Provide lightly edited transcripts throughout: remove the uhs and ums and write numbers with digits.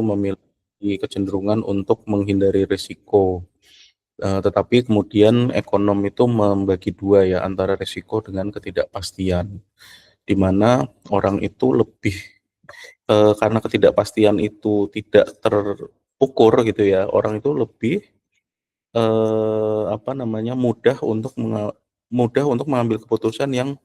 memiliki kecenderungan untuk menghindari risiko. Tetapi kemudian ekonom itu membagi dua ya, antara risiko dengan ketidakpastian, di mana orang itu lebih karena ketidakpastian itu tidak terukur gitu ya, orang itu lebih mudah untuk mengambil keputusan yang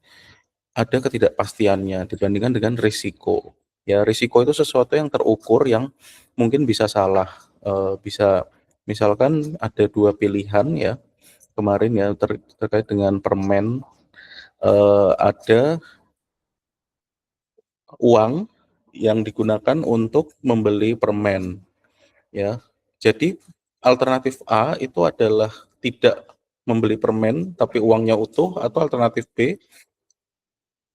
ada ketidakpastiannya dibandingkan dengan risiko. Ya, risiko itu sesuatu yang terukur yang mungkin bisa salah. Bisa misalkan ada dua pilihan ya kemarin ya terkait dengan permen, ada uang yang digunakan untuk membeli permen ya. Jadi alternatif A itu adalah tidak membeli permen tapi uangnya utuh, atau alternatif B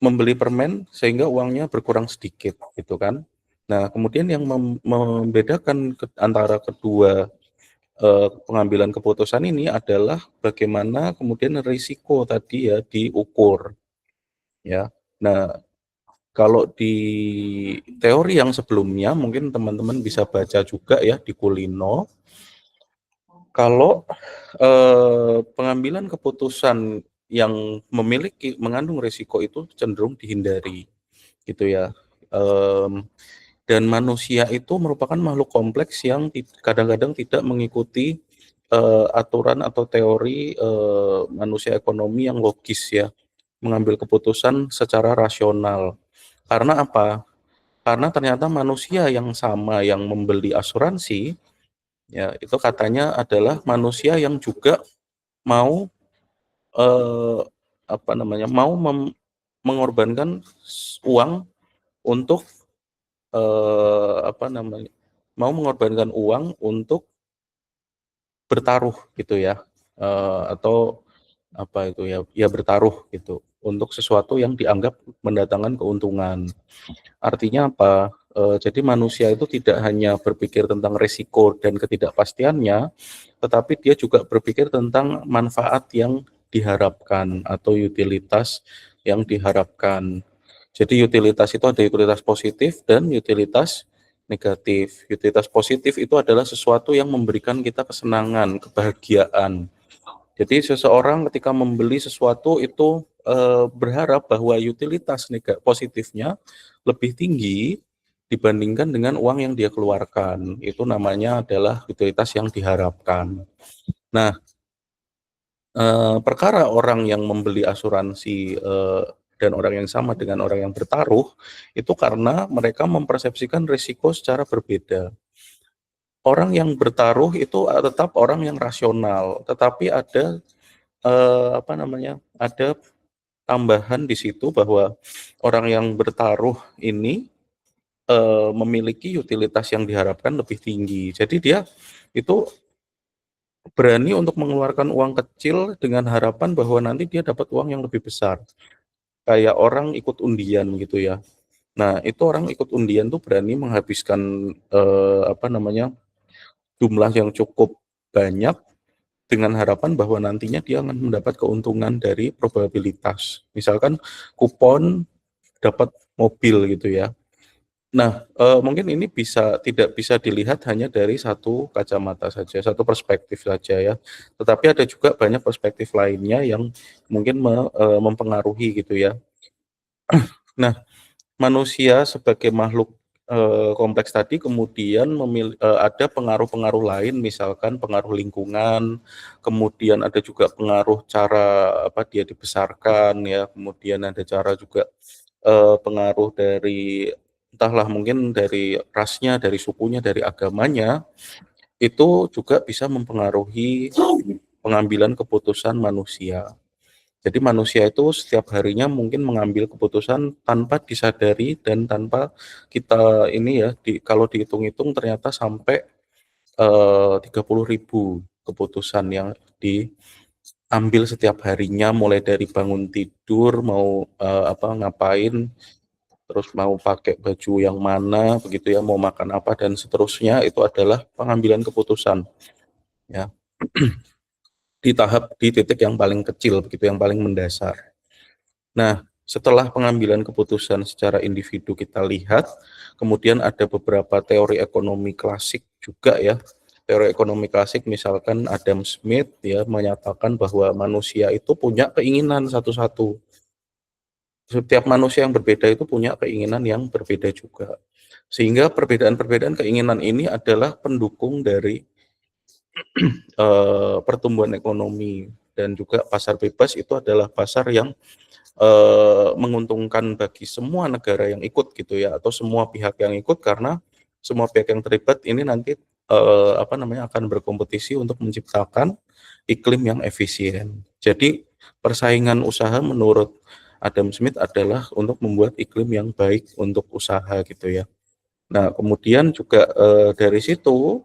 membeli permen sehingga uangnya berkurang sedikit gitu kan. Nah, kemudian yang membedakan antara kedua pengambilan keputusan ini adalah bagaimana kemudian risiko tadi ya diukur ya. Nah, kalau di teori yang sebelumnya mungkin teman-teman bisa baca juga ya di Kulino, kalau pengambilan keputusan yang mengandung risiko itu cenderung dihindari gitu ya. Dan manusia itu merupakan makhluk kompleks yang kadang-kadang tidak mengikuti aturan atau teori manusia ekonomi yang logis ya, mengambil keputusan secara rasional. Karena apa? Karena ternyata manusia yang sama yang membeli asuransi, ya itu katanya adalah manusia yang juga mau eh, mau mengorbankan uang untuk mau mengorbankan uang untuk bertaruh gitu ya, atau apa itu ya, ya bertaruh gitu untuk sesuatu yang dianggap mendatangkan keuntungan. Artinya apa? Jadi manusia itu tidak hanya berpikir tentang risiko dan ketidakpastiannya, tetapi dia juga berpikir tentang manfaat yang diharapkan atau utilitas yang diharapkan. Jadi utilitas itu ada utilitas positif dan utilitas negatif. Utilitas positif itu adalah sesuatu yang memberikan kita kesenangan, kebahagiaan. Jadi seseorang ketika membeli sesuatu itu berharap bahwa utilitas positifnya lebih tinggi dibandingkan dengan uang yang dia keluarkan. Itu namanya adalah utilitas yang diharapkan. Nah, perkara orang yang membeli asuransi dan orang yang sama dengan orang yang bertaruh itu karena mereka mempersepsikan risiko secara berbeda. Orang yang bertaruh itu tetap orang yang rasional, tetapi ada ada tambahan di situ bahwa orang yang bertaruh ini memiliki utilitas yang diharapkan lebih tinggi. Jadi dia itu berani untuk mengeluarkan uang kecil dengan harapan bahwa nanti dia dapat uang yang lebih besar. Kayak orang ikut undian gitu ya. Nah, itu orang ikut undian tuh berani menghabiskan jumlah yang cukup banyak dengan harapan bahwa nantinya dia akan mendapat keuntungan dari probabilitas. Misalkan kupon dapat mobil gitu ya. Nah, mungkin ini tidak bisa dilihat hanya dari satu kacamata saja, satu perspektif saja ya. Tetapi ada juga banyak perspektif lainnya yang mungkin mempengaruhi gitu ya. Nah, manusia sebagai makhluk kompleks tadi kemudian ada pengaruh-pengaruh lain, misalkan pengaruh lingkungan, kemudian ada juga pengaruh cara dia dibesarkan ya, kemudian ada cara juga pengaruh dari entahlah mungkin dari rasnya, dari sukunya, dari agamanya, itu juga bisa mempengaruhi pengambilan keputusan manusia. Jadi manusia itu setiap harinya mungkin mengambil keputusan tanpa disadari dan tanpa kita ini ya, kalau dihitung-hitung ternyata sampai 30.000 keputusan yang diambil setiap harinya, mulai dari bangun tidur, mau ngapain, terus mau pakai baju yang mana, begitu ya, mau makan apa dan seterusnya, itu adalah pengambilan keputusan ya di titik yang paling kecil begitu, yang paling mendasar. Nah, Setelah pengambilan keputusan secara individu kita lihat, kemudian ada beberapa teori ekonomi klasik juga ya. Teori ekonomi klasik misalkan Adam Smith ya menyatakan bahwa manusia itu punya keinginan satu-satu. Setiap manusia yang berbeda itu punya keinginan yang berbeda juga. Sehingga perbedaan-perbedaan keinginan ini adalah pendukung dari pertumbuhan ekonomi dan juga pasar bebas itu adalah pasar yang menguntungkan bagi semua negara yang ikut gitu ya atau semua pihak yang ikut karena semua pihak yang terlibat ini nanti apa namanya akan berkompetisi untuk menciptakan iklim yang efisien. Jadi persaingan usaha menurut Adam Smith adalah untuk membuat iklim yang baik untuk usaha gitu ya. Nah, kemudian juga dari situ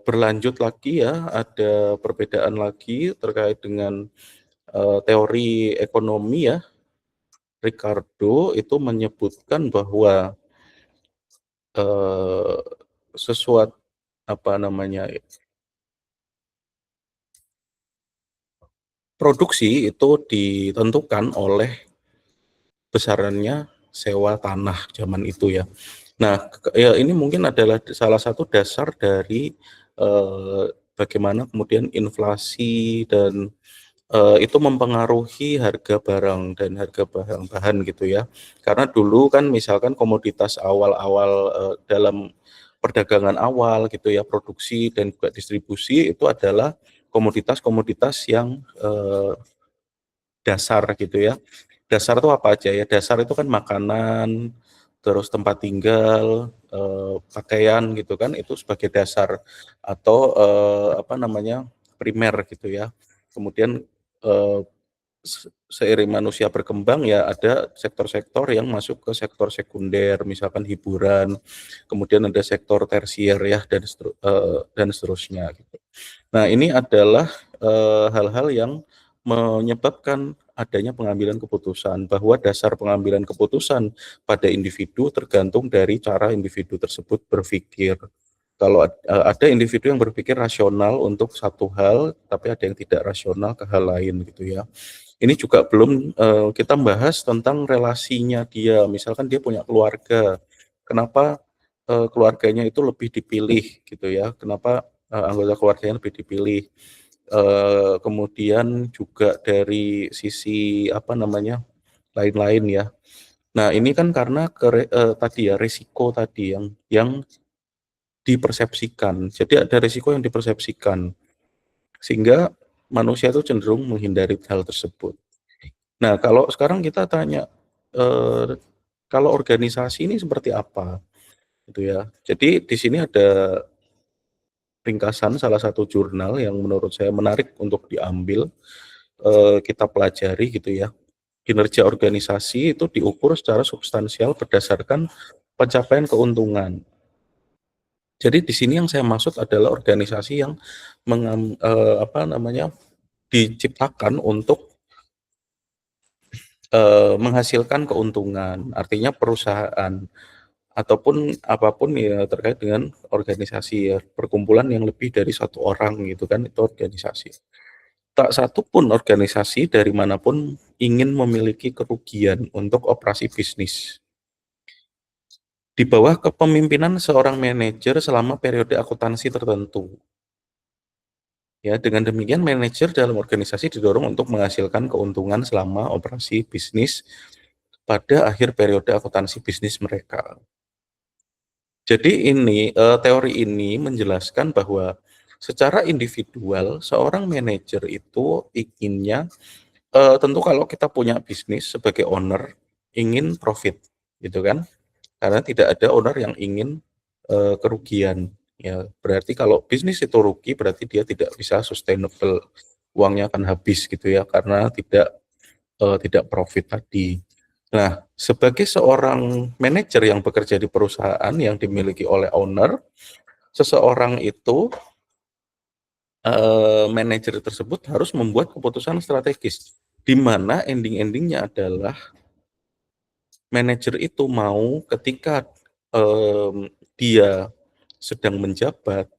berlanjut lagi ya, ada perbedaan lagi terkait dengan teori ekonomi ya. Ricardo itu menyebutkan bahwa eh, sesuatu apa namanya produksi itu ditentukan oleh besarannya sewa tanah zaman itu ya. Nah, ya ini mungkin adalah salah satu dasar dari bagaimana kemudian inflasi dan itu mempengaruhi harga barang dan harga bahan-bahan gitu ya. Karena dulu kan misalkan komoditas awal-awal dalam perdagangan awal gitu ya, produksi dan juga distribusi itu adalah komoditas-komoditas yang dasar gitu ya. Dasar itu apa aja ya? Dasar itu kan makanan, terus tempat tinggal, pakaian gitu kan itu sebagai dasar atau apa namanya? Primer gitu ya. Kemudian eh, seiring manusia berkembang ya ada sektor-sektor yang masuk ke sektor sekunder, misalkan hiburan, kemudian ada sektor tersier ya dan seterusnya gitu. Nah, ini adalah hal-hal yang menyebabkan adanya pengambilan keputusan, bahwa dasar pengambilan keputusan pada individu tergantung dari cara individu tersebut berpikir. Kalau ada individu yang berpikir rasional untuk satu hal, tapi ada yang tidak rasional ke hal lain gitu ya. Ini juga belum kita bahas tentang relasinya dia, misalkan dia punya keluarga, kenapa keluarganya itu lebih dipilih gitu ya, kenapa anggota keluarganya lebih dipilih. Kemudian juga dari sisi apa namanya lain-lain ya. Nah ini kan karena tadi ya risiko tadi yang dipersepsikan. Jadi ada risiko yang dipersepsikan sehingga manusia itu cenderung menghindari hal tersebut. Nah, kalau sekarang kita tanya, kalau organisasi ini seperti apa, gitu ya. Jadi di sini ada ringkasan salah satu jurnal yang menurut saya menarik untuk diambil, kita pelajari gitu ya. Kinerja organisasi itu diukur secara substansial berdasarkan pencapaian keuntungan. Jadi di sini yang saya maksud adalah organisasi yang apa namanya, diciptakan untuk menghasilkan keuntungan, artinya perusahaan ataupun apapun ya terkait dengan organisasi ya, perkumpulan yang lebih dari satu orang gitu kan, itu organisasi. Tak satu pun organisasi dari manapun ingin memiliki kerugian untuk operasi bisnis. Di bawah kepemimpinan seorang manajer selama periode akuntansi tertentu. Ya, dengan demikian manajer dalam organisasi didorong untuk menghasilkan keuntungan selama operasi bisnis pada akhir periode akuntansi bisnis mereka. Jadi ini, teori ini menjelaskan bahwa secara individual seorang manajer itu inginnya, tentu kalau kita punya bisnis sebagai owner, ingin profit, gitu kan. Karena tidak ada owner yang ingin, kerugian, ya. Berarti kalau bisnis itu rugi, berarti dia tidak bisa sustainable, uangnya akan habis gitu ya, karena tidak profit tadi. Nah, sebagai seorang manajer yang bekerja di perusahaan yang dimiliki oleh owner, seseorang itu, manajer tersebut harus membuat keputusan strategis, di mana ending-endingnya adalah manajer itu mau ketika, dia sedang menjabat,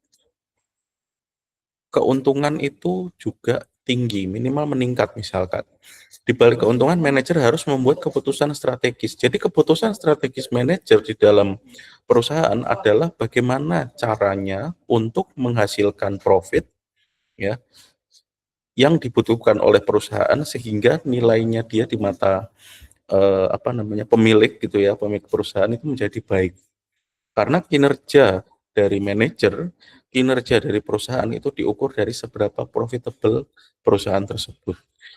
keuntungan itu juga tinggi, minimal meningkat misalkan. Di balik keuntungan, manajer harus membuat keputusan strategis. Jadi keputusan strategis manajer di dalam perusahaan adalah bagaimana caranya untuk menghasilkan profit, ya, yang dibutuhkan oleh perusahaan sehingga nilainya dia di mata pemilik gitu ya, pemilik perusahaan itu menjadi baik. Karena kinerja dari manajer, kinerja dari perusahaan itu diukur dari seberapa profitable perusahaan tersebut.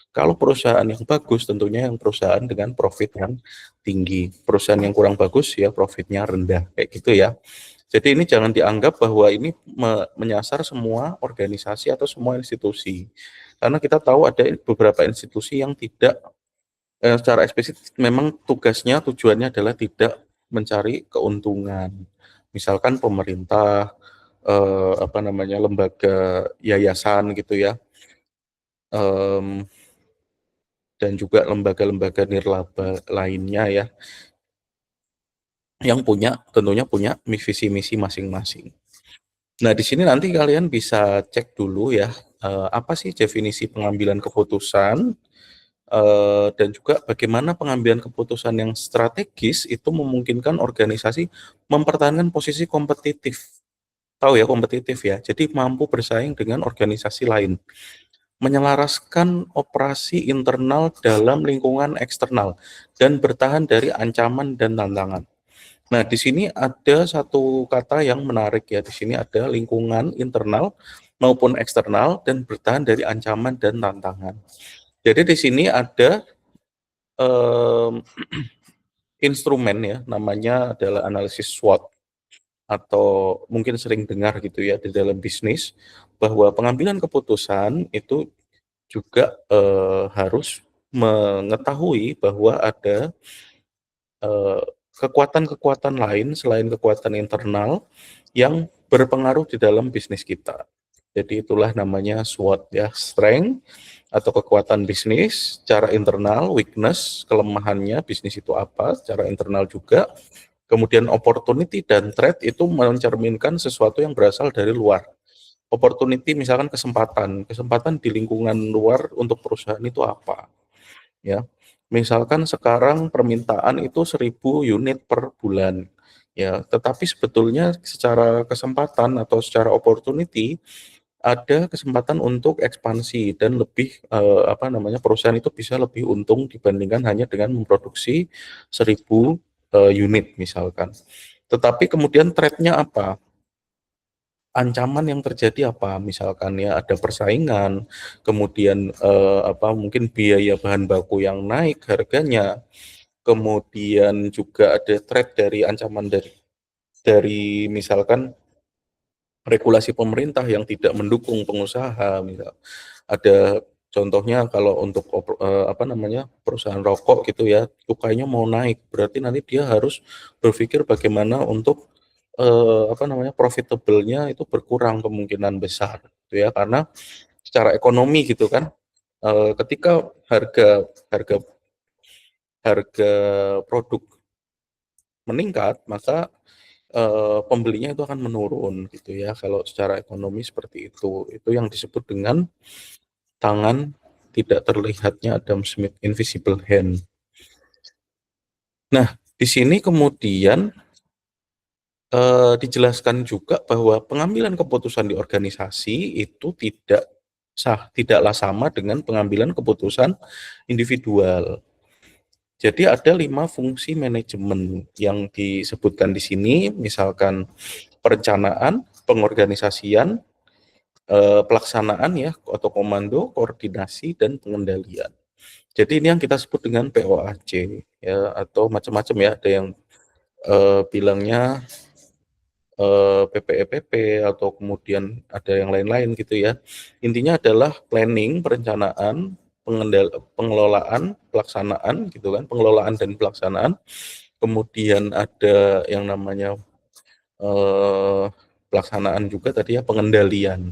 Kalau perusahaan yang bagus, tentunya yang perusahaan dengan profit yang tinggi. Perusahaan yang kurang bagus, ya profitnya rendah, kayak gitu ya. Jadi ini jangan dianggap bahwa ini menyasar semua organisasi atau semua institusi. Karena kita tahu ada beberapa institusi yang tidak secara eksplisit memang tugasnya, tujuannya adalah tidak mencari keuntungan. Misalkan pemerintah, lembaga yayasan gitu ya, dan juga lembaga-lembaga nirlaba lainnya ya, yang tentunya punya visi misi masing-masing. Nah, di sini nanti kalian bisa cek dulu ya, apa sih definisi pengambilan keputusan, dan juga bagaimana pengambilan keputusan yang strategis itu memungkinkan organisasi mempertahankan posisi kompetitif. Tahu ya kompetitif ya, jadi mampu bersaing dengan organisasi lain. Menyelaraskan operasi internal dalam lingkungan eksternal dan bertahan dari ancaman dan tantangan. Nah, di sini ada satu kata yang menarik ya. Di sini ada lingkungan internal maupun eksternal dan bertahan dari ancaman dan tantangan. Jadi di sini ada um, instrumen ya, namanya adalah analisis SWOT, atau mungkin sering dengar gitu ya di dalam bisnis, bahwa pengambilan keputusan itu juga harus mengetahui bahwa ada eh, kekuatan-kekuatan lain selain kekuatan internal yang berpengaruh di dalam bisnis kita. Jadi itulah namanya SWOT ya, strength atau kekuatan bisnis, cara internal, weakness, kelemahannya bisnis itu apa, secara internal juga. Kemudian opportunity dan threat itu mencerminkan sesuatu yang berasal dari luar. Opportunity misalkan kesempatan, kesempatan di lingkungan luar untuk perusahaan itu apa, ya. Misalkan sekarang permintaan itu 1.000 unit per bulan, ya, tetapi sebetulnya secara kesempatan atau secara opportunity ada kesempatan untuk ekspansi dan lebih perusahaan itu bisa lebih untung dibandingkan hanya dengan memproduksi 1.000 unit misalkan. Tetapi kemudian threat-nya apa? Ancaman yang terjadi apa? Misalkan ya ada persaingan, kemudian mungkin biaya bahan baku yang naik harganya, kemudian juga ada threat dari ancaman dari misalkan regulasi pemerintah yang tidak mendukung pengusaha, misal. Ada contohnya kalau untuk perusahaan rokok gitu ya, cukainya mau naik, berarti nanti dia harus berpikir bagaimana untuk profitable-nya itu berkurang kemungkinan besar, gitu ya, karena secara ekonomi gitu kan, ketika harga harga harga produk meningkat, maka pembelinya itu akan menurun gitu ya, kalau secara ekonomi seperti itu. Itu yang disebut dengan tangan tidak terlihatnya Adam Smith, invisible hand. Nah, di sini kemudian dijelaskan juga bahwa pengambilan keputusan di organisasi itu tidaklah sama dengan pengambilan keputusan individual. Jadi ada 5 fungsi manajemen yang disebutkan di sini, misalkan perencanaan, pengorganisasian, pelaksanaan ya atau komando, koordinasi dan pengendalian. Jadi ini yang kita sebut dengan POAC ya, atau macam-macam ya, ada yang bilangnya PPEPP atau kemudian ada yang lain-lain gitu ya. Intinya adalah planning, perencanaan, pengelolaan, pelaksanaan gitu kan, pengelolaan dan pelaksanaan. Kemudian ada yang namanya pelaksanaan juga tadi ya, pengendalian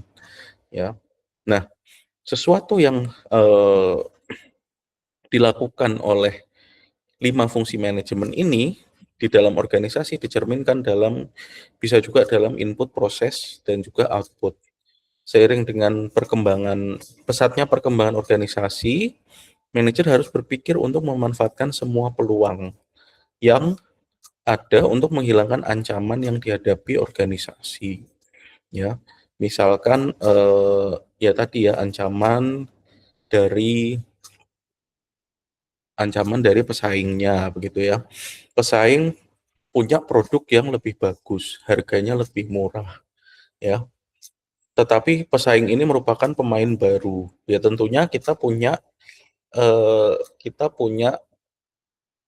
ya. Nah, sesuatu yang dilakukan oleh 5 fungsi manajemen ini di dalam organisasi dicerminkan bisa juga dalam input, proses dan juga output. seiring dengan pesatnya perkembangan organisasi, manajer harus berpikir untuk memanfaatkan semua peluang yang ada untuk menghilangkan ancaman yang dihadapi organisasi, ya. Misalkan, ya tadi ya, dari ancaman dari pesaingnya, begitu ya. Pesaing punya produk yang lebih bagus, harganya lebih murah, ya. Tetapi pesaing ini merupakan pemain baru. Ya tentunya kita punya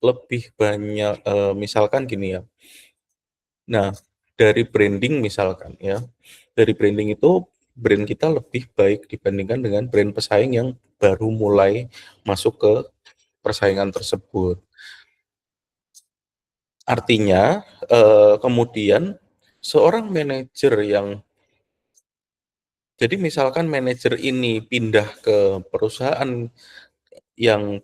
lebih banyak, misalkan gini ya. Nah, dari branding misalkan ya, dari branding itu brand kita lebih baik dibandingkan dengan brand pesaing yang baru mulai masuk ke persaingan tersebut. Artinya, kemudian seorang manajer yang jadi misalkan manajer ini pindah ke perusahaan yang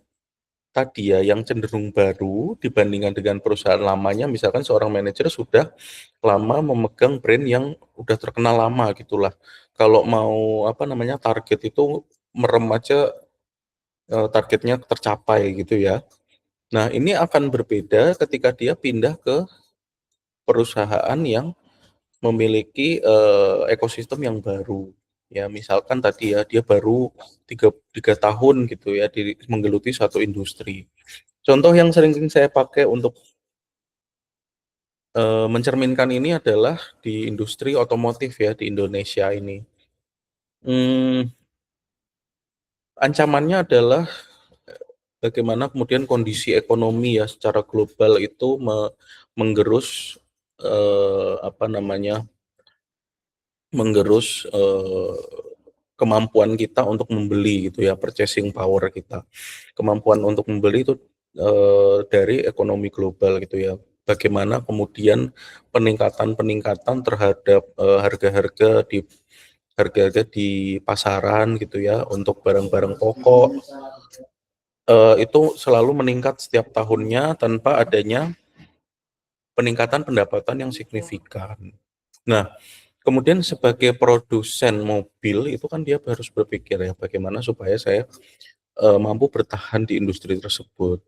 tadi ya, yang cenderung baru dibandingkan dengan perusahaan lamanya, misalkan seorang manajer sudah lama memegang brand yang udah terkenal lama gitulah. Kalau mau apa namanya, target itu merem aja, targetnya tercapai gitu ya. Nah, ini akan berbeda ketika dia pindah ke perusahaan yang memiliki, ekosistem yang baru. Ya misalkan tadi ya, dia baru tiga tahun gitu ya menggeluti suatu industri. Contoh yang sering saya pakai untuk, mencerminkan ini adalah di industri otomotif ya di Indonesia ini. Mmm, Ancamannya adalah bagaimana kemudian kondisi ekonomi ya secara global itu menggerus, apa namanya, menggerus, kemampuan kita untuk membeli gitu ya, purchasing power kita. Kemampuan untuk membeli itu, dari ekonomi global gitu ya. Bagaimana kemudian peningkatan-peningkatan terhadap, harga-harga di pasaran gitu ya, untuk barang-barang pokok, itu selalu meningkat setiap tahunnya tanpa adanya peningkatan pendapatan yang signifikan. Nah, kemudian sebagai produsen mobil itu kan dia harus berpikir ya, bagaimana supaya saya, mampu bertahan di industri tersebut.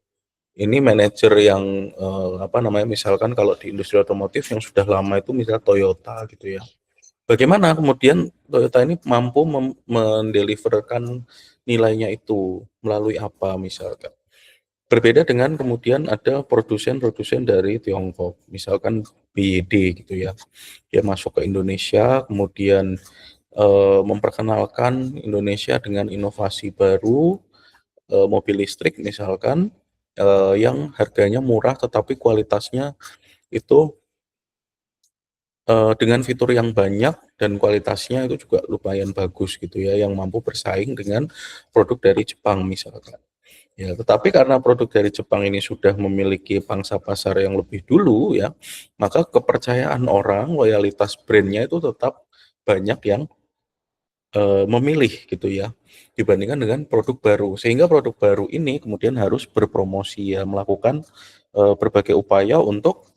Ini manajer yang, apa namanya, misalkan kalau di industri otomotif yang sudah lama itu misal Toyota gitu ya. Bagaimana kemudian Toyota ini mampu mendeliverkan nilainya itu, melalui apa misalkan. Berbeda dengan kemudian ada produsen-produsen dari Tiongkok, misalkan BYD gitu ya. Dia masuk ke Indonesia, kemudian, memperkenalkan Indonesia dengan inovasi baru, mobil listrik misalkan, yang harganya murah tetapi kualitasnya itu, dengan fitur yang banyak dan kualitasnya itu juga lumayan bagus gitu ya, yang mampu bersaing dengan produk dari Jepang misalkan. Ya, tetapi karena produk dari Jepang ini sudah memiliki pangsa pasar yang lebih dulu ya, maka kepercayaan orang, loyalitas brand-nya itu tetap banyak yang, memilih gitu ya, dibandingkan dengan produk baru. Sehingga produk baru ini kemudian harus berpromosi ya, melakukan, berbagai upaya untuk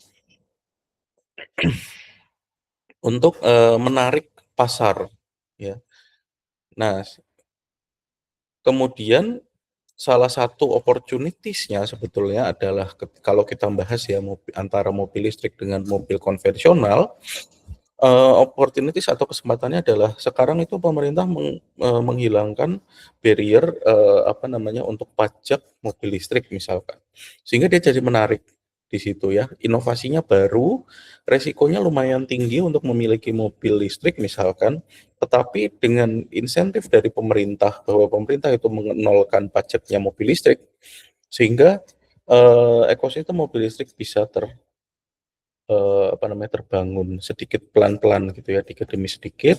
menarik pasar, ya. Nah, kemudian salah satu opportunities-nya sebetulnya adalah kalau kita bahas ya antara mobil listrik dengan mobil konvensional, opportunities atau kesempatannya adalah sekarang itu pemerintah menghilangkan barrier, apa namanya, untuk pajak mobil listrik misalkan. Sehingga dia jadi menarik di situ ya, inovasinya baru, resikonya lumayan tinggi untuk memiliki mobil listrik misalkan, tetapi dengan insentif dari pemerintah bahwa pemerintah itu mengenolkan pajaknya mobil listrik, sehingga, ekosistem mobil listrik bisa apa namanya, terbangun sedikit pelan-pelan gitu ya, dikit demi sedikit,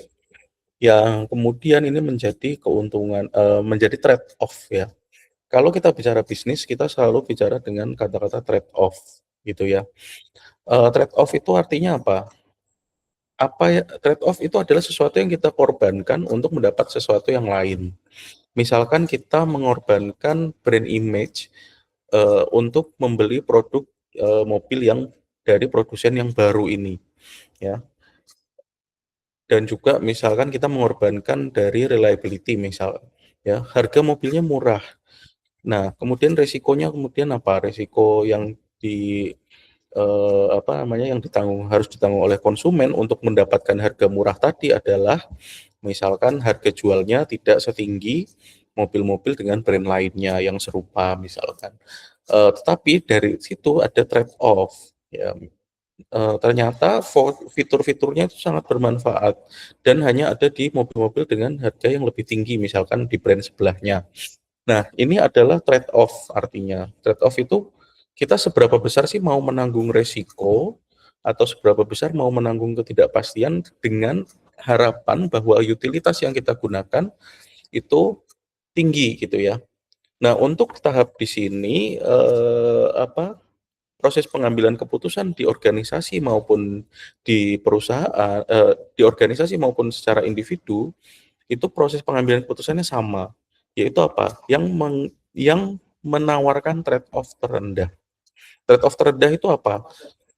yang kemudian ini menjadi keuntungan, menjadi trade off ya. Kalau kita bicara bisnis, kita selalu bicara dengan kata-kata trade off gitu ya. Trade off itu artinya apa? Trade off itu adalah sesuatu yang kita korbankan untuk mendapat sesuatu yang lain. Misalkan kita mengorbankan brand image, untuk membeli produk, mobil yang dari produsen yang baru ini, ya. dan juga misalkan kita mengorbankan dari reliability misal, ya, harga mobilnya murah. Nah, kemudian resikonya kemudian apa? Resiko yang apa namanya, yang harus ditanggung oleh konsumen untuk mendapatkan harga murah tadi adalah misalkan harga jualnya tidak setinggi mobil-mobil dengan brand lainnya yang serupa misalkan. Tetapi dari situ ada trade off, ya. Ternyata fitur-fiturnya itu sangat bermanfaat dan hanya ada di mobil-mobil dengan harga yang lebih tinggi misalkan di brand sebelahnya. Nah, ini adalah trade off artinya. Trade off itu kita seberapa besar sih mau menanggung resiko atau seberapa besar mau menanggung ketidakpastian dengan harapan bahwa utilitas yang kita gunakan itu tinggi gitu ya. Nah, untuk tahap di sini proses pengambilan keputusan di organisasi maupun di perusahaan, di organisasi maupun secara individu itu proses pengambilan keputusannya sama, yaitu apa? Yang menawarkan trade off terendah. Trade off terendah itu apa?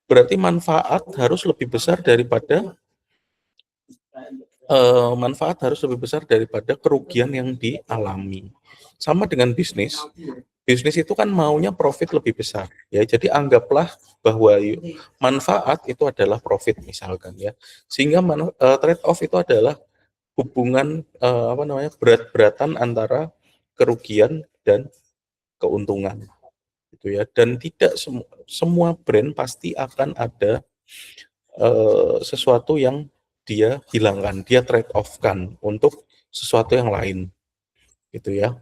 Berarti manfaat harus lebih besar daripada kerugian yang dialami. Sama dengan bisnis. Bisnis itu kan maunya profit lebih besar, ya. Jadi anggaplah bahwa manfaat itu adalah profit misalkan ya. Sehingga trade off itu adalah hubungan apa namanya, berat-beratan antara kerugian dan keuntungan gitu ya. Dan tidak semua brand pasti akan ada sesuatu yang dia hilangkan, dia trade off kan untuk sesuatu yang lain gitu ya.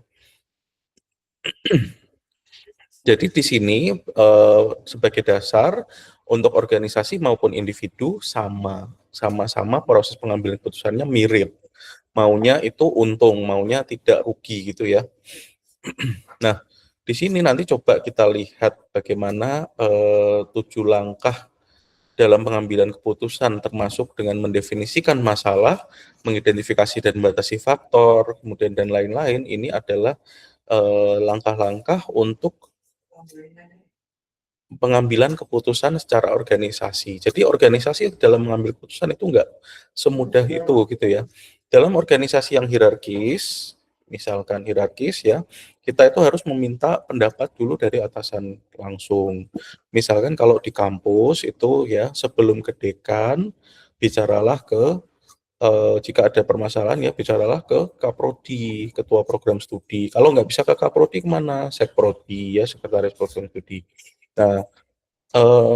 Jadi di sini sebagai dasar untuk organisasi maupun individu sama-sama proses pengambilan keputusannya mirip. Maunya itu untung, maunya tidak rugi gitu ya. Nah, di sini nanti coba kita lihat bagaimana 7 langkah dalam pengambilan keputusan termasuk dengan mendefinisikan masalah, mengidentifikasi dan membatasi faktor, kemudian dan lain-lain. Ini adalah langkah-langkah untuk pengambilan keputusan secara organisasi. Jadi organisasi dalam mengambil keputusan itu enggak semudah itu gitu ya. Dalam organisasi yang hierarkis, misalkan hierarkis ya, kita itu harus meminta pendapat dulu dari atasan langsung. Misalkan kalau di kampus itu ya sebelum ke dekan bicaralah ke jika ada permasalahan ya bicaralah ke Kaprodi, ketua program studi. Kalau nggak bisa ke Kaprodi kemana? Sekprodi ya, sekretaris program studi. Nah,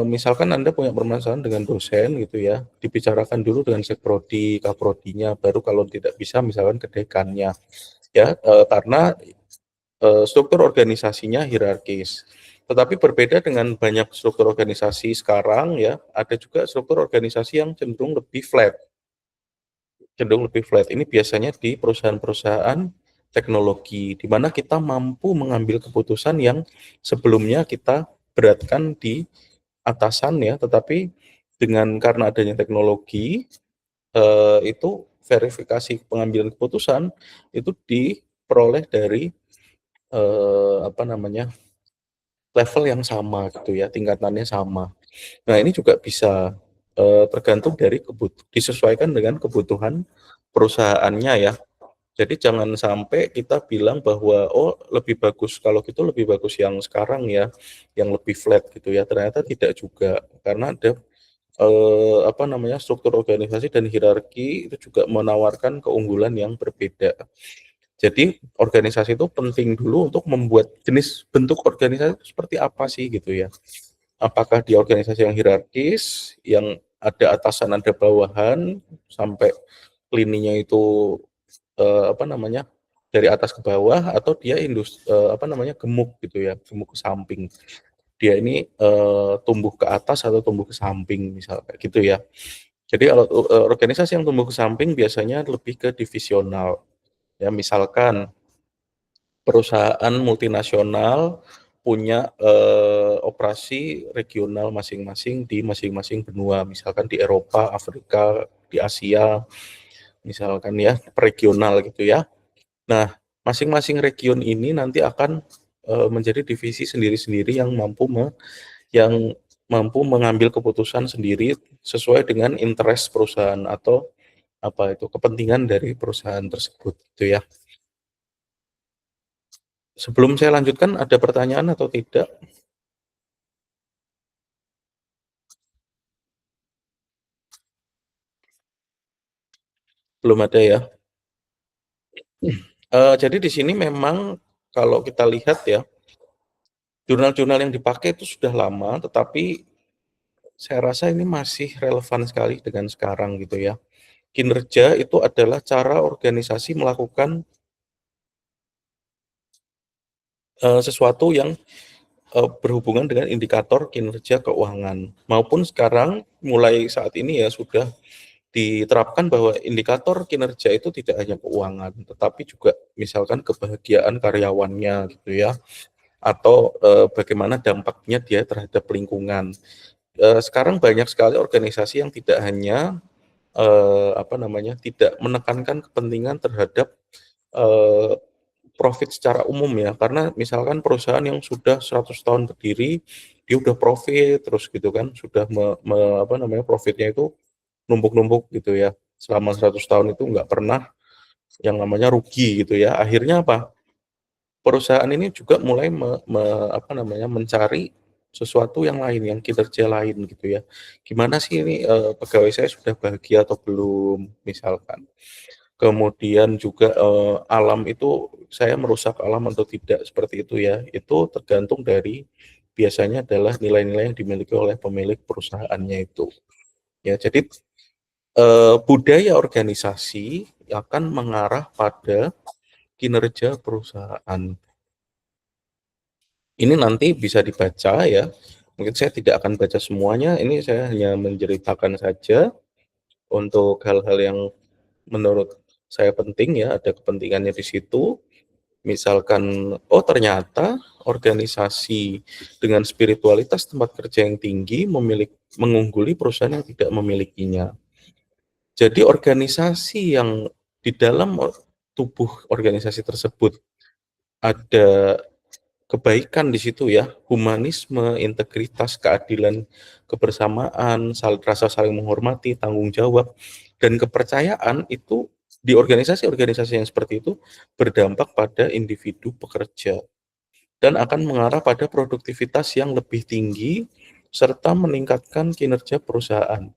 misalkan Anda punya permasalahan dengan dosen gitu ya, dibicarakan dulu dengan Sekprodi, Kaprodinya, baru kalau tidak bisa misalkan ke dekannya. Ya, karena struktur organisasinya hierarkis. Tetapi berbeda dengan banyak struktur organisasi sekarang ya, ada juga struktur organisasi yang cenderung lebih flat. Ini biasanya di perusahaan-perusahaan teknologi, di mana kita mampu mengambil keputusan yang sebelumnya kita beratkan di atasan ya, tetapi karena adanya teknologi, itu verifikasi pengambilan keputusan itu diperoleh dari, apa namanya, level yang sama gitu ya, tingkatannya sama. Nah, ini juga bisa, tergantung dari disesuaikan dengan kebutuhan perusahaannya ya. Jadi jangan sampai kita bilang bahwa, "Oh, lebih bagus kalau gitu lebih bagus yang sekarang ya, yang lebih flat," gitu ya. Ternyata tidak juga, karena ada, apa namanya, struktur organisasi dan hierarki itu juga menawarkan keunggulan yang berbeda. Jadi organisasi itu penting dulu untuk membuat jenis bentuk organisasi itu seperti apa sih gitu ya. Apakah di organisasi yang hierarkis, yang ada atasan, ada bawahan, sampai lininya itu, apa namanya, dari atas ke bawah, atau dia apa namanya, gemuk gitu ya, gemuk ke samping. Dia ini, tumbuh ke atas atau tumbuh ke samping misal kayak gitu ya. Jadi kalau, organisasi yang tumbuh ke samping biasanya lebih ke divisional. Ya misalkan perusahaan multinasional punya, operasi regional masing-masing di masing-masing benua, misalkan di Eropa, Afrika, di Asia, misalkan ya, regional gitu ya. Nah, masing-masing region ini nanti akan, menjadi divisi sendiri-sendiri yang mampu mengambil keputusan sendiri sesuai dengan interest perusahaan atau kepentingan dari perusahaan tersebut gitu ya. Sebelum saya lanjutkan ada pertanyaan atau tidak? Belum ada ya? Jadi di sini memang kalau kita lihat ya, jurnal-jurnal yang dipakai itu sudah lama, tetapi saya rasa ini masih relevan sekali dengan sekarang gitu ya. Kinerja itu adalah cara organisasi melakukan sesuatu yang berhubungan dengan indikator kinerja keuangan. Maupun sekarang mulai saat ini ya sudah diterapkan bahwa indikator kinerja itu tidak hanya keuangan, tetapi juga misalkan kebahagiaan karyawannya gitu ya, atau bagaimana dampaknya dia terhadap lingkungan. Sekarang banyak sekali organisasi yang tidak hanya tidak menekankan kepentingan terhadap eh, profit secara umum ya, karena misalkan perusahaan yang sudah 100 tahun berdiri, dia udah profit terus gitu kan, sudah profitnya itu numpuk-numpuk gitu ya. Selama 100 tahun itu nggak pernah yang namanya rugi gitu ya. Akhirnya apa? Perusahaan ini juga mulai mencari sesuatu yang lain, yang kinerja lain gitu ya. Gimana sih ini pegawai saya sudah bahagia atau belum misalkan. Kemudian juga alam itu saya merusak alam atau tidak seperti itu ya. Itu tergantung dari biasanya adalah nilai-nilai yang dimiliki oleh pemilik perusahaannya itu. Ya, jadi budaya organisasi akan mengarah pada kinerja perusahaan. Ini nanti bisa dibaca ya. Mungkin saya tidak akan baca semuanya, ini saya hanya menceritakan saja untuk hal-hal yang menurut saya penting ya, ada kepentingannya di situ. Misalkan, oh ternyata organisasi dengan spiritualitas tempat kerja yang tinggi mengungguli perusahaan yang tidak memilikinya. Jadi organisasi yang di dalam tubuh organisasi tersebut ada kebaikan di situ ya, humanisme, integritas, keadilan, kebersamaan, rasa saling menghormati, tanggung jawab, dan kepercayaan itu di organisasi-organisasi yang seperti itu berdampak pada individu pekerja dan akan mengarah pada produktivitas yang lebih tinggi serta meningkatkan kinerja perusahaan.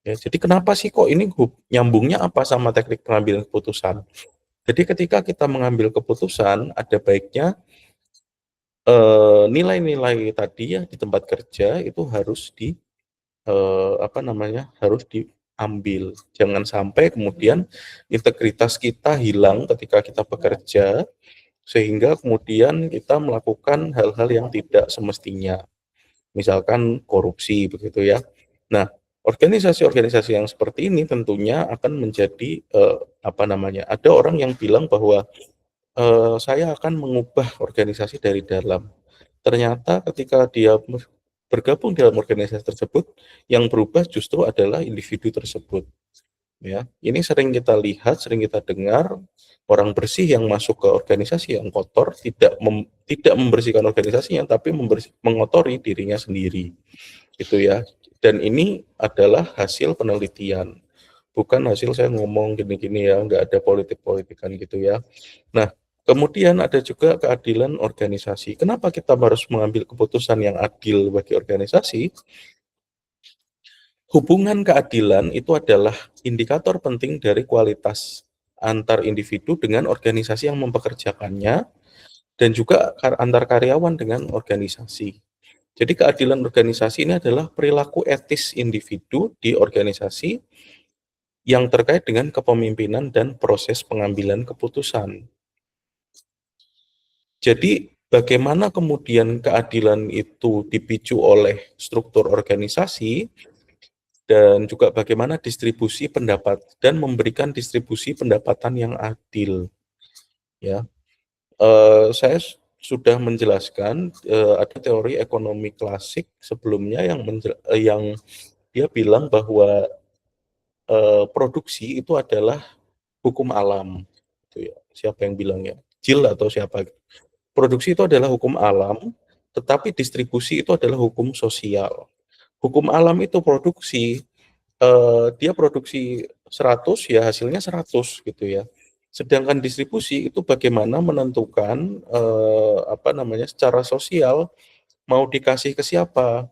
Ya, jadi kenapa sih kok ini nyambungnya apa sama teknik pengambilan keputusan? Jadi ketika kita mengambil keputusan, ada baiknya nilai-nilai tadi ya di tempat kerja itu harus harus diambil. Jangan sampai kemudian integritas kita hilang ketika kita bekerja, sehingga kemudian kita melakukan hal-hal yang tidak semestinya. Misalkan korupsi begitu ya. Nah, organisasi-organisasi yang seperti ini tentunya akan menjadi ada orang yang bilang bahwa saya akan mengubah organisasi dari dalam. Ternyata ketika dia bergabung dalam organisasi tersebut, yang berubah justru adalah individu tersebut. Ya, ini sering kita lihat, sering kita dengar orang bersih yang masuk ke organisasi yang kotor tidak membersihkan organisasinya, tapi mengotori dirinya sendiri, gitu ya. Dan ini adalah hasil penelitian, bukan hasil saya ngomong gini-gini ya, nggak ada politik-politikan gitu ya. Nah, kemudian ada juga keadilan organisasi. Kenapa kita harus mengambil keputusan yang adil bagi organisasi? Hubungan keadilan itu adalah indikator penting dari kualitas antar individu dengan organisasi yang mempekerjakannya dan juga antar karyawan dengan organisasi. Jadi keadilan organisasi ini adalah perilaku etis individu di organisasi yang terkait dengan kepemimpinan dan proses pengambilan keputusan. Jadi bagaimana kemudian keadilan itu dipicu oleh struktur organisasi dan juga bagaimana distribusi pendapat dan memberikan distribusi pendapatan yang adil ya. Saya sudah menjelaskan ada teori ekonomi klasik sebelumnya yang dia bilang bahwa produksi itu adalah hukum alam gitu ya. Siapa yang bilang ya? Jill atau siapa? Produksi itu adalah hukum alam, tetapi distribusi itu adalah hukum sosial. Hukum alam itu produksi, dia produksi 100 ya hasilnya 100 gitu ya. Sedangkan distribusi itu bagaimana menentukan, apa namanya, secara sosial mau dikasih ke siapa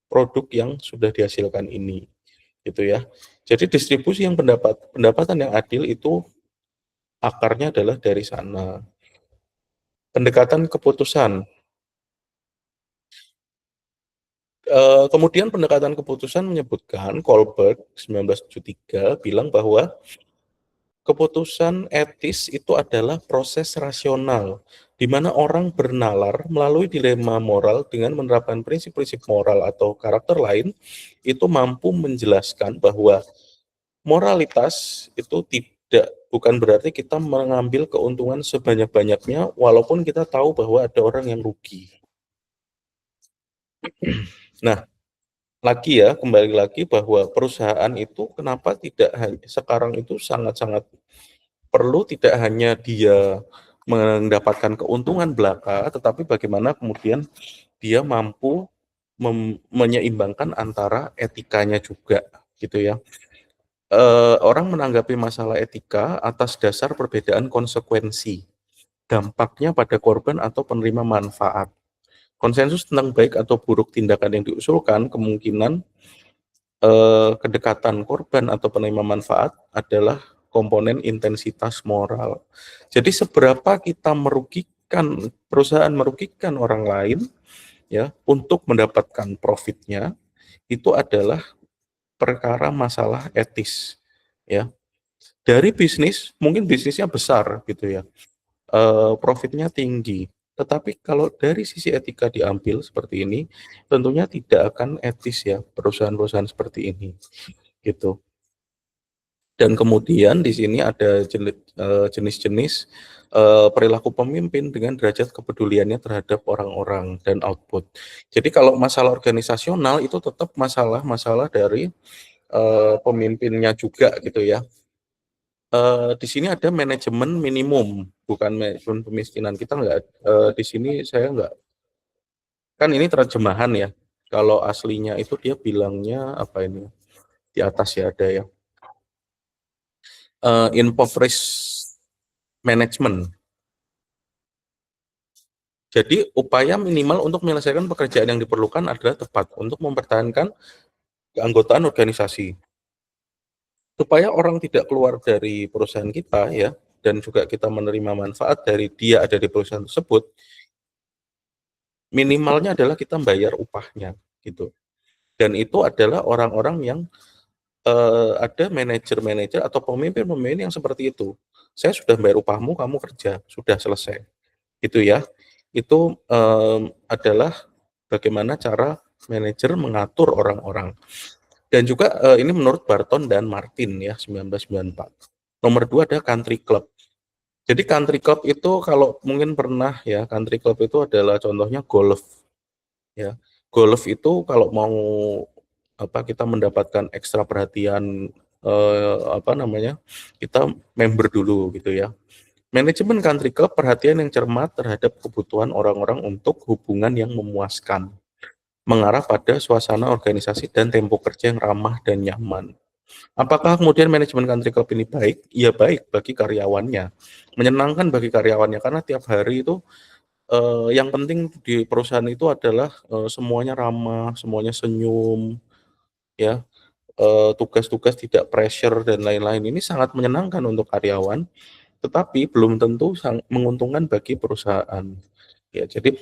produk yang sudah dihasilkan ini, gitu ya. Jadi distribusi yang pendapatan yang adil itu akarnya adalah dari sana. Pendekatan keputusan, kemudian pendekatan keputusan menyebutkan Kohlberg 1973 bilang bahwa keputusan etis itu adalah proses rasional, di mana orang bernalar melalui dilema moral dengan menerapkan prinsip-prinsip moral atau karakter lain, itu mampu menjelaskan bahwa moralitas itu bukan berarti kita mengambil keuntungan sebanyak-banyaknya walaupun kita tahu bahwa ada orang yang rugi. Nah, lagi ya, kembali lagi bahwa perusahaan itu kenapa tidak sekarang itu sangat-sangat perlu tidak hanya dia mendapatkan keuntungan belaka, tetapi bagaimana kemudian dia mampu menyeimbangkan antara etikanya juga, gitu ya. Orang menanggapi masalah etika atas dasar perbedaan konsekuensi, dampaknya pada korban atau penerima manfaat. Konsensus tentang baik atau buruk tindakan yang diusulkan kemungkinan kedekatan korban atau penerima manfaat adalah komponen intensitas moral. Jadi seberapa kita merugikan, perusahaan merugikan orang lain ya untuk mendapatkan profitnya, itu adalah perkara masalah etis ya. Dari bisnis, mungkin bisnisnya besar gitu ya, profitnya tinggi. Tetapi kalau dari sisi etika diambil seperti ini, tentunya tidak akan etis ya perusahaan-perusahaan seperti ini, gitu. Dan kemudian di sini ada jenis-jenis perilaku pemimpin dengan derajat kepeduliannya terhadap orang-orang dan output. Jadi kalau masalah organisasional itu tetap masalah-masalah dari pemimpinnya juga gitu ya. Di sini ada manajemen minimum, bukan manajemen pemiskinan. Kita nggak, di sini saya nggak, kan ini terjemahan ya. Kalau aslinya itu dia bilangnya apa ini? Di atas ya ada ya. Impoverished management. Jadi upaya minimal untuk menyelesaikan pekerjaan yang diperlukan adalah tepat untuk mempertahankan keanggotaan organisasi. Supaya orang tidak keluar dari perusahaan kita ya, dan juga kita menerima manfaat dari dia ada di perusahaan tersebut, minimalnya adalah kita bayar upahnya gitu. Dan itu adalah orang-orang yang ada manajer-manajer atau pemimpin-pemimpin yang seperti itu. Saya sudah bayar upahmu, kamu kerja, sudah selesai. Itu ya. Itu adalah bagaimana cara manajer mengatur orang-orang. Dan juga ini menurut Barton dan Martin ya 1994. Nomor 2 ada country club. Jadi country club itu kalau mungkin pernah ya, country club itu adalah contohnya golf ya. Golf itu kalau mau apa kita mendapatkan ekstra perhatian apa namanya? Kita member dulu gitu ya. Manajemen country club perhatian yang cermat terhadap kebutuhan orang-orang untuk hubungan yang memuaskan, mengarah pada suasana organisasi dan tempo kerja yang ramah dan nyaman. Apakah kemudian manajemen country club ini baik? Iya baik bagi karyawannya, menyenangkan bagi karyawannya karena tiap hari itu yang penting di perusahaan itu adalah semuanya ramah, semuanya senyum, ya, tugas-tugas tidak pressure dan lain-lain. Ini sangat menyenangkan untuk karyawan, tetapi belum tentu menguntungkan bagi perusahaan. Ya, jadi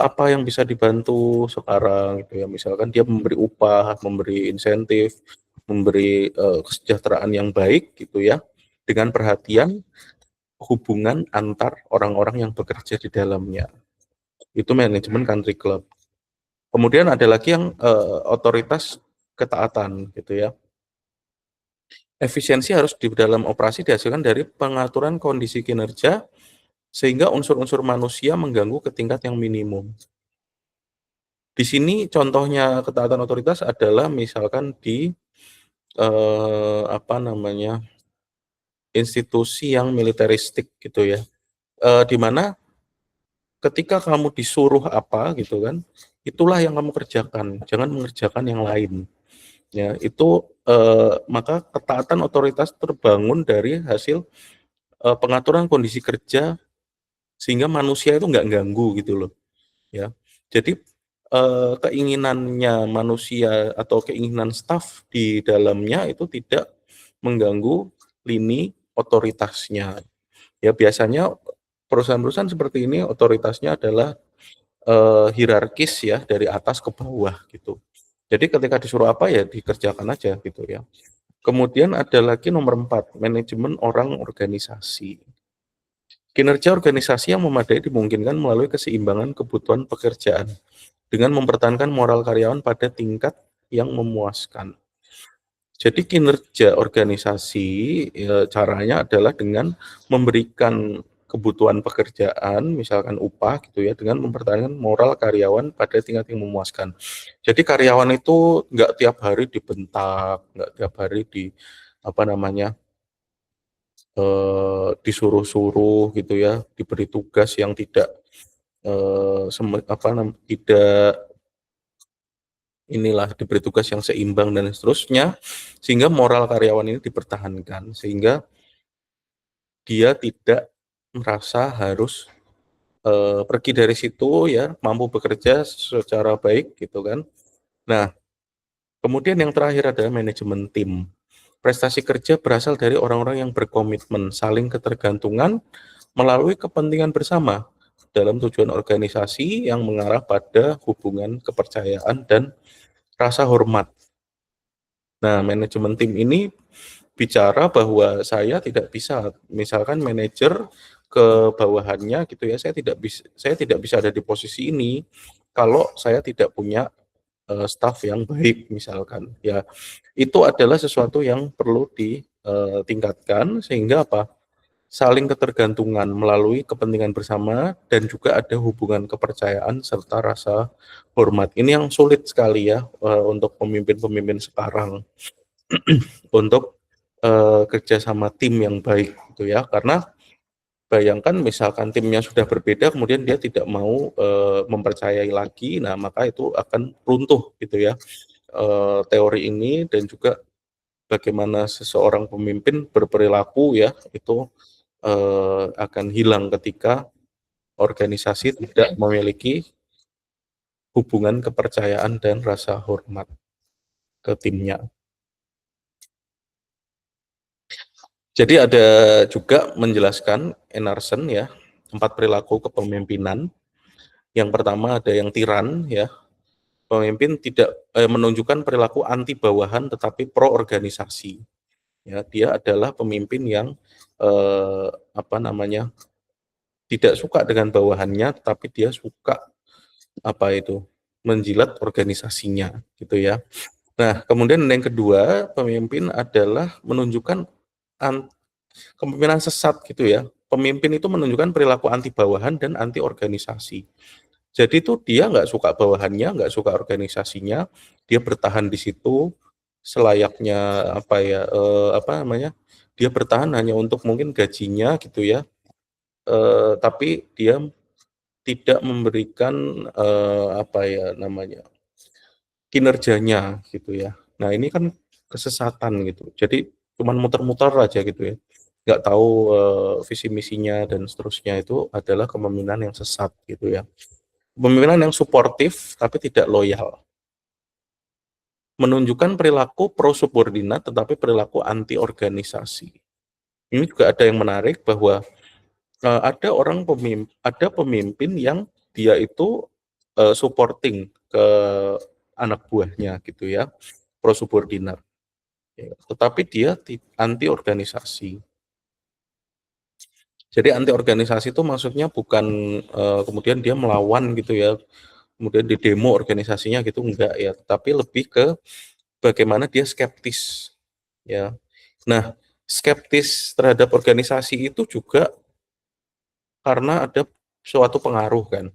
apa yang bisa dibantu sekarang gitu ya, misalkan dia memberi upah, memberi insentif, memberi kesejahteraan yang baik gitu ya, dengan perhatian hubungan antar orang-orang yang bekerja di dalamnya. Itu manajemen country club. Kemudian ada lagi yang otoritas ketaatan gitu ya. Efisiensi harus di dalam operasi dihasilkan dari pengaturan kondisi kinerja sehingga unsur-unsur manusia mengganggu ke tingkat yang minimum. Di sini contohnya ketaatan otoritas adalah misalkan di apa namanya, institusi yang militeristik gitu ya, di mana ketika kamu disuruh apa gitu kan, itulah yang kamu kerjakan, jangan mengerjakan yang lain. ya itu maka ketaatan otoritas terbangun dari hasil pengaturan kondisi kerja sehingga manusia itu nggak ganggu gitu loh ya. Jadi keinginannya manusia atau keinginan staf di dalamnya itu tidak mengganggu lini otoritasnya. Ya biasanya perusahaan-perusahaan seperti ini otoritasnya adalah hierarkis ya dari atas ke bawah gitu. Jadi ketika disuruh apa ya dikerjakan aja gitu ya. Kemudian ada lagi nomor 4, manajemen orang organisasi. Kinerja organisasi yang memadai dimungkinkan melalui keseimbangan kebutuhan pekerjaan dengan mempertahankan moral karyawan pada tingkat yang memuaskan. Jadi kinerja organisasi caranya adalah dengan memberikan kebutuhan pekerjaan, misalkan upah gitu ya, dengan mempertahankan moral karyawan pada tingkat yang memuaskan. Jadi karyawan itu nggak tiap hari dibentak, nggak tiap hari di apa namanya disuruh-suruh gitu ya, diberi tugas yang tidak tidak inilah diberi tugas yang seimbang dan seterusnya, sehingga moral karyawan ini dipertahankan, sehingga dia tidak merasa harus pergi dari situ ya, mampu bekerja secara baik gitu kan. Nah, kemudian yang terakhir adalah manajemen tim. Prestasi kerja berasal dari orang-orang yang berkomitmen, saling ketergantungan melalui kepentingan bersama dalam tujuan organisasi yang mengarah pada hubungan kepercayaan dan rasa hormat. Nah, manajemen tim ini bicara bahwa saya tidak bisa, misalkan manajer ke bawahannya gitu ya, saya tidak bisa ada di posisi ini kalau saya tidak punya staf yang baik misalkan. Ya, itu adalah sesuatu yang perlu ditingkatkan sehingga apa? Saling ketergantungan melalui kepentingan bersama dan juga ada hubungan kepercayaan serta rasa hormat. Ini yang sulit sekali ya untuk pemimpin-pemimpin sekarang untuk kerja sama tim yang baik gitu ya. Karena bayangkan misalkan timnya sudah berbeda kemudian dia tidak mau mempercayai lagi, nah maka itu akan runtuh gitu ya teori ini dan juga bagaimana seseorang pemimpin berperilaku ya itu akan hilang ketika organisasi tidak memiliki hubungan kepercayaan dan rasa hormat ke timnya. Jadi ada juga menjelaskan Emerson ya, 4 perilaku kepemimpinan. Yang pertama ada yang tiran ya, pemimpin tidak menunjukkan perilaku anti bawahan tetapi pro organisasi. Ya, dia adalah pemimpin yang apa namanya tidak suka dengan bawahannya, tetapi dia suka apa itu menjilat organisasinya, gitu ya. Nah, kemudian yang kedua, pemimpin adalah menunjukkan kepemimpinan sesat gitu ya. Pemimpin itu menunjukkan perilaku anti bawahan dan anti organisasi. Jadi itu dia nggak suka bawahannya, nggak suka organisasinya, dia bertahan di situ selayaknya apa ya apa namanya? Dia bertahan hanya untuk mungkin gajinya gitu ya. Tapi dia tidak memberikan apa ya namanya? Kinerjanya gitu ya. Nah, ini kan kesesatan gitu. Jadi cuman muter-muter aja gitu ya. Nggak tahu visi misinya dan seterusnya itu adalah kepemimpinan yang sesat gitu ya. Kepemimpinan yang suportif tapi tidak loyal. Menunjukkan perilaku pro subordinat tetapi perilaku anti organisasi. Ini juga ada yang menarik bahwa ada pemimpin yang dia itu supporting ke anak buahnya gitu ya, pro subordinat. Ya, tetapi dia anti organisasi. Jadi anti organisasi itu maksudnya bukan kemudian dia melawan gitu ya, kemudian di demo organisasinya gitu enggak ya, tapi lebih ke bagaimana dia skeptis ya. Nah, skeptis terhadap organisasi itu juga karena ada suatu pengaruh kan.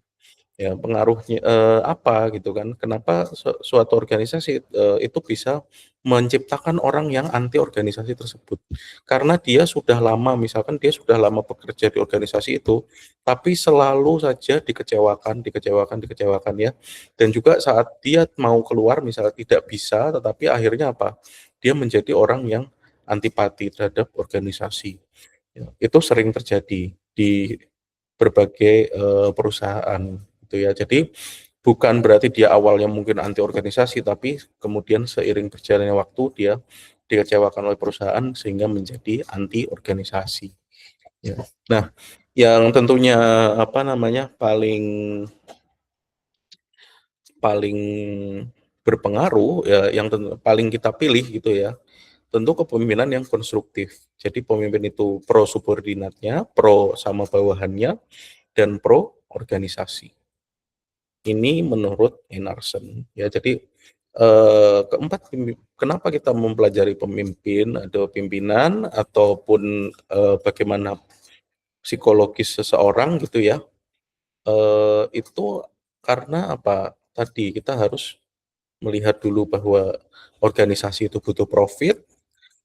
Ya, pengaruhnya apa gitu kan? Kenapa suatu organisasi itu bisa menciptakan orang yang anti organisasi tersebut? Karena dia sudah lama, misalkan dia sudah lama bekerja di organisasi itu, tapi selalu saja dikecewakan, dikecewakan, dikecewakan ya. Dan juga saat dia mau keluar, misalnya tidak bisa, tetapi akhirnya apa? Dia menjadi orang yang antipati terhadap organisasi. Ya, itu sering terjadi di berbagai perusahaan gitu ya. Jadi bukan berarti dia awalnya mungkin anti organisasi, tapi kemudian seiring berjalannya waktu dia dikecewakan oleh perusahaan sehingga menjadi anti organisasi. Ya. Nah, yang tentunya apa namanya paling paling berpengaruh ya, yang paling kita pilih gitu ya, tentu kepemimpinan yang konstruktif. Jadi pemimpin itu pro subordinatnya, pro sama bawahannya, dan pro organisasi. Ini menurut Emerson ya. Jadi keempat, kenapa kita mempelajari pemimpin, ada pimpinan ataupun bagaimana psikologis seseorang gitu ya. Itu karena apa? Tadi kita harus melihat dulu bahwa organisasi itu butuh profit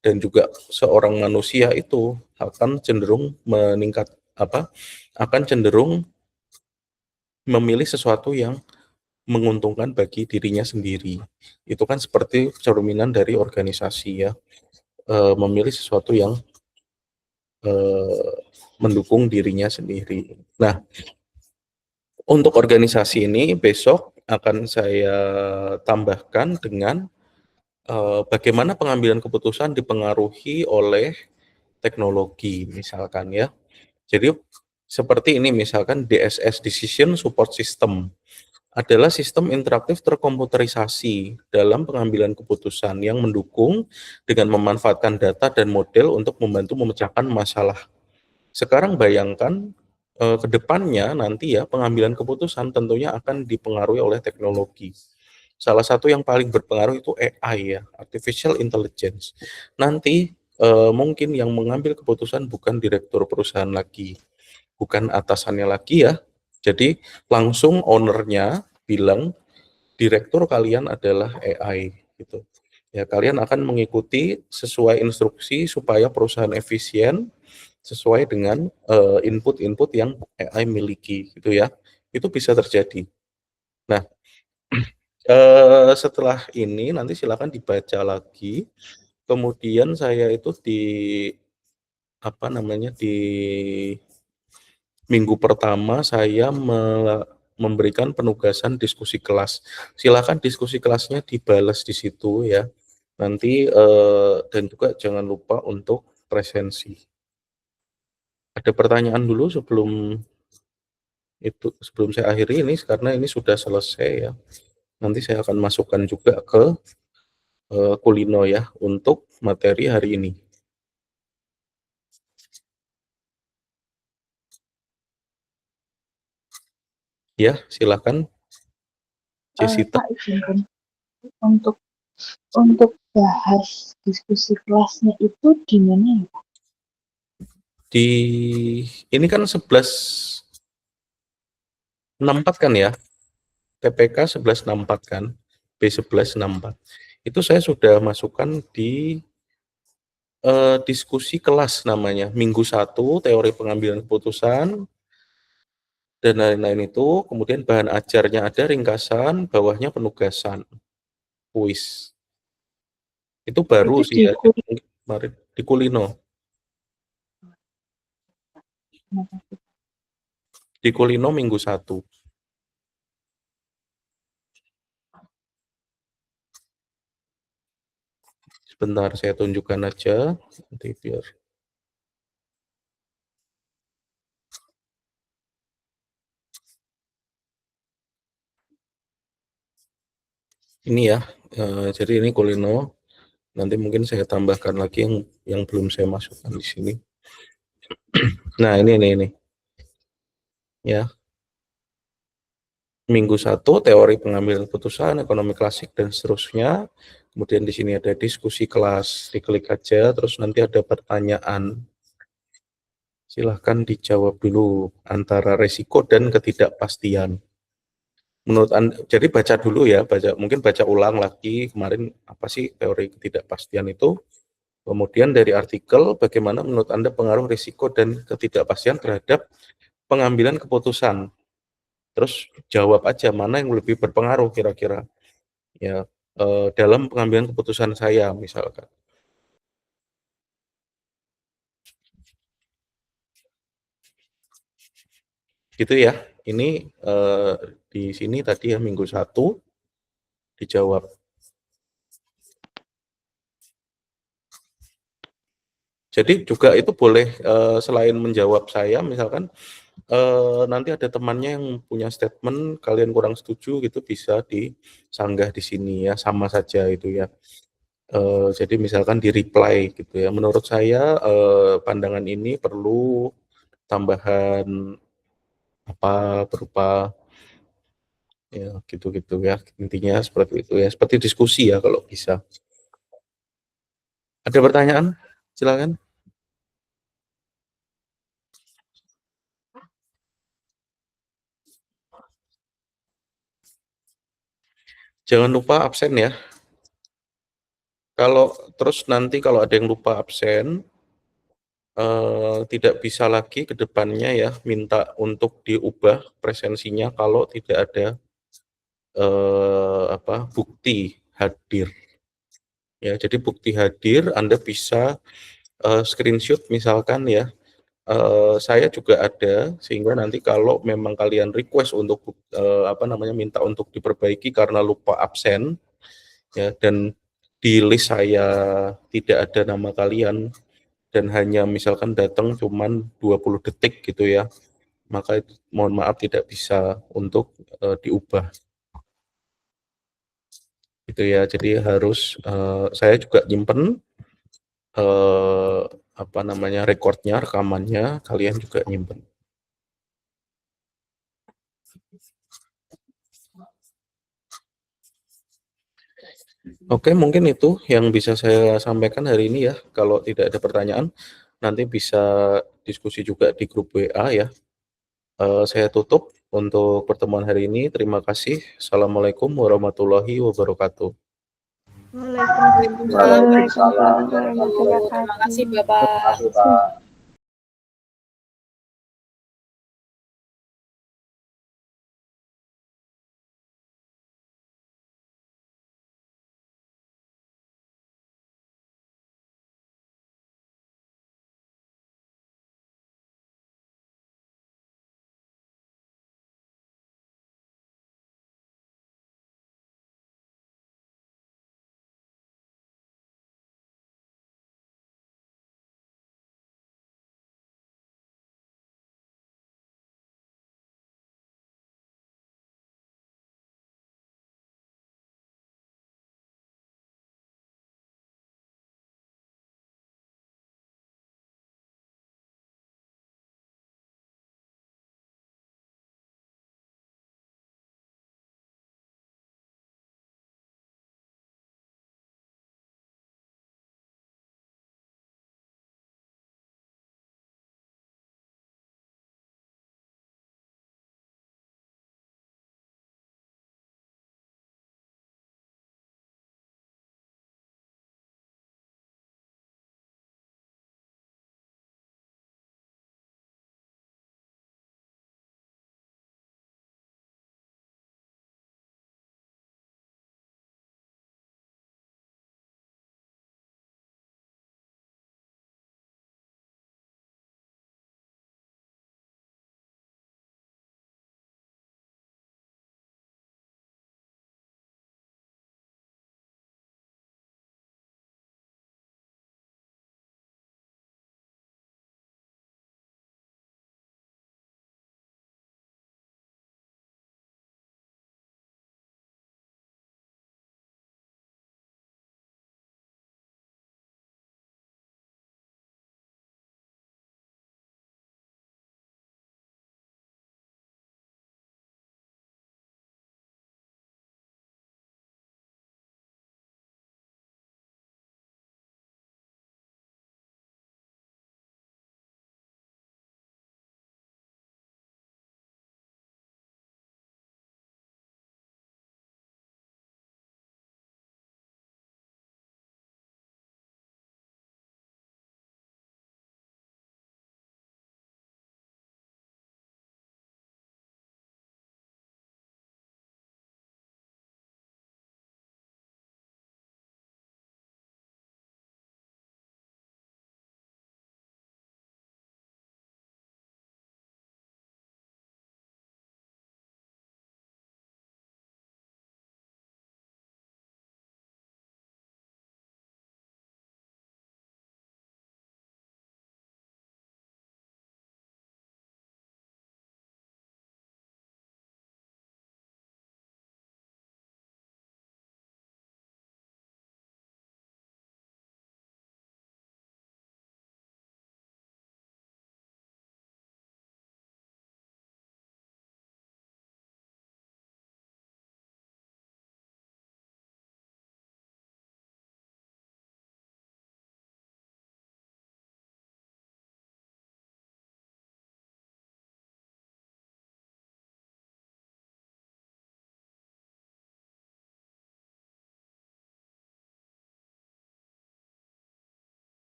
dan juga seorang manusia itu akan cenderung meningkat apa? Akan cenderung memilih sesuatu yang menguntungkan bagi dirinya sendiri. Itu kan seperti cerminan dari organisasi ya, memilih sesuatu yang mendukung dirinya sendiri. Nah, untuk organisasi ini besok akan saya tambahkan dengan bagaimana pengambilan keputusan dipengaruhi oleh teknologi misalkan ya. Jadi seperti ini misalkan DSS Decision Support System adalah sistem interaktif terkomputerisasi dalam pengambilan keputusan yang mendukung dengan memanfaatkan data dan model untuk membantu memecahkan masalah. Sekarang bayangkan ke depannya nanti ya pengambilan keputusan tentunya akan dipengaruhi oleh teknologi. Salah satu yang paling berpengaruh itu AI ya, artificial intelligence. Nanti mungkin yang mengambil keputusan bukan direktur perusahaan lagi, bukan atasannya lagi ya. Jadi langsung ownernya bilang direktur kalian adalah AI gitu. Ya, kalian akan mengikuti sesuai instruksi supaya perusahaan efisien sesuai dengan input-input yang AI miliki gitu ya. Itu bisa terjadi. Nah, setelah ini nanti silakan dibaca lagi. Kemudian saya itu di apa namanya di minggu pertama saya memberikan penugasan diskusi kelas. Silakan diskusi kelasnya dibalas di situ ya. Nanti dan juga jangan lupa untuk presensi. Ada pertanyaan dulu sebelum saya akhiri ini karena ini sudah selesai ya. Nanti saya akan masukkan juga ke Kulino ya untuk materi hari ini. Ya, silakan Jessica. Pak izinkan untuk bahas diskusi kelasnya itu di mana ya Pak? Di ini kan 1164 kan ya? PPK 1164 kan? B1164. Itu saya sudah masukkan di diskusi kelas namanya. Minggu 1 teori pengambilan keputusan dan lain-lain itu, kemudian bahan ajarnya ada ringkasan, bawahnya penugasan, kuis. Itu baru Itu sih ya, kemarin di Kulino. Di Kulino minggu 1. Sebentar saya tunjukkan aja nanti biar ini ya. Jadi ini Kulino. Nanti mungkin saya tambahkan lagi yang belum saya masukkan di sini. Nah, ini. Ya. Minggu 1 teori pengambilan keputusan, ekonomi klasik dan seterusnya. Kemudian di sini ada diskusi kelas, diklik aja terus nanti ada pertanyaan. Silahkan dijawab dulu antara resiko dan ketidakpastian. Menurut Anda, jadi baca dulu ya, mungkin baca ulang lagi kemarin apa sih teori ketidakpastian itu. Kemudian dari artikel, bagaimana menurut Anda pengaruh risiko dan ketidakpastian terhadap pengambilan keputusan. Terus jawab aja mana yang lebih berpengaruh kira-kira ya dalam pengambilan keputusan saya misalkan. Gitu ya. Ini di sini tadi ya minggu 1 dijawab. Jadi juga itu boleh selain menjawab saya misalkan nanti ada temannya yang punya statement kalian kurang setuju gitu bisa disanggah di sini ya, sama saja itu ya. Jadi misalkan di reply gitu ya. Menurut saya pandangan ini perlu tambahan apa berupa ya gitu-gitu ya. Intinya seperti itu ya. Seperti diskusi ya kalau bisa. Ada pertanyaan? Silakan. Jangan lupa absen ya. Kalau terus nanti kalau ada yang lupa absen, tidak bisa lagi ke depannya ya minta untuk diubah presensinya kalau tidak ada bukti hadir. Ya, jadi bukti hadir Anda bisa screenshot misalkan ya. Saya juga ada sehingga nanti kalau memang kalian request untuk minta untuk diperbaiki karena lupa absen ya dan di list saya tidak ada nama kalian dan hanya misalkan datang cuman 20 detik gitu ya, maka itu, mohon maaf tidak bisa untuk diubah gitu ya. Jadi harus saya juga nyimpen rekornya, rekamannya, kalian juga nyimpen. Oke, mungkin itu yang bisa saya sampaikan hari ini ya. Kalau tidak ada pertanyaan, nanti bisa diskusi juga di grup WA ya. Saya tutup untuk pertemuan hari ini. Terima kasih. Assalamualaikum warahmatullahi wabarakatuh. Waalaikumsalam warahmatullahi wabarakatuh. Terima kasih Bapak.